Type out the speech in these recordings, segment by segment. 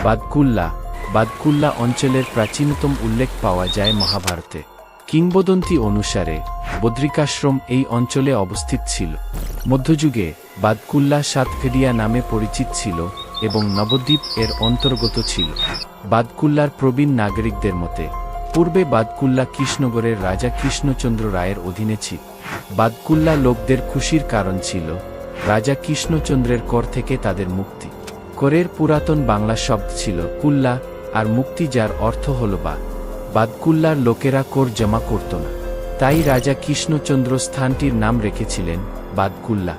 বাদকুল্লা বাদকুল্লা অঞ্চলের প্রাচীনতম উল্লেখ পাওয়া যায় মহাভারতে। কিংবদন্তি অনুসারে বদ্রিকাশ্রম এই অঞ্চলে অবস্থিত ছিল। মধ্যযুগে বাদকুল্লা সাতভেদিয়া নামে পরিচিত ছিল এবং নবদ্বীপ এর অন্তর্গত ছিল। বাদকুল্লার প্রবীণ নাগরিকদের মতে পূর্বে বাদকুল্লা কৃষ্ণগড়ের রাজা কৃষ্ণচন্দ্র রায়ের অধীনে ছিল। বাদকুল্লা লোকদের খুশির কারণ ছিল রাজা কৃষ্ণচন্দ্রের কর থেকে তাদের মুক্তি। করের পুরাতন বাংলা শব্দ ছিল কুল্লা, আর মুক্তি, যার অর্থ হল বাদকুল্লার লোকেরা কর জমা করত না, তাই রাজা কৃষ্ণচন্দ্র স্থানটির নাম রেখেছিলেন বাদকুল্লা।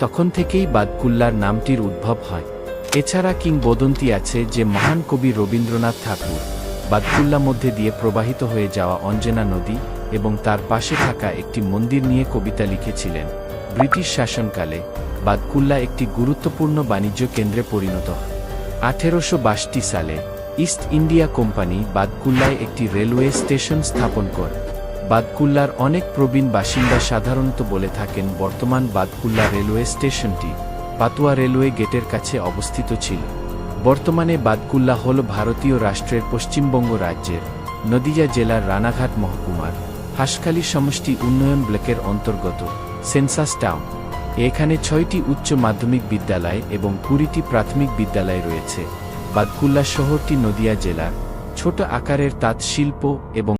তখন থেকেই বাদকুল্লার নামটির উদ্ভব হয়। এছাড়া কিংবদন্তি আছে যে মহান কবি রবীন্দ্রনাথ ঠাকুর বাদকুল্লা মধ্যে দিয়ে প্রবাহিত হয়ে যাওয়া অঞ্জনা নদী এবং তার পাশে থাকা একটি মন্দির নিয়ে কবিতা লিখেছিলেন। ব্রিটিশ শাসনকালে বাদকুল্লা একটি গুরুত্বপূর্ণ বাণিজ্য কেন্দ্রে পরিণত হয়। 1862 সালে ইস্ট ইন্ডিয়া কোম্পানি বাদকুল্লায় একটি রেলওয়ে স্টেশন স্থাপন করে। বাদকুল্লার অনেক প্রবীণ বাসিন্দা সাধারণত বলে থাকেন বর্তমান বাদকুল্লা রেলওয়ে স্টেশনটি পাতুয়া রেলওয়ে গেটের কাছে অবস্থিত ছিল। বর্তমানে বাদকুল্লা হল ভারতীয় রাষ্ট্রের পশ্চিমবঙ্গ রাজ্যের নদিয়া জেলার রানাঘাট মহকুমার হাঁসখালি সমষ্টি উন্নয়ন ব্লকের অন্তর্গত সেন্সাস টাউন। এখানে 6টি উচ্চ মাধ্যমিক বিদ্যালয় এবং 20টি প্রাথমিক বিদ্যালয় রয়েছে। বাদকুল্লা শহরটি নদিয়া জেলার ছোট আকারের তাঁত শিল্প এবং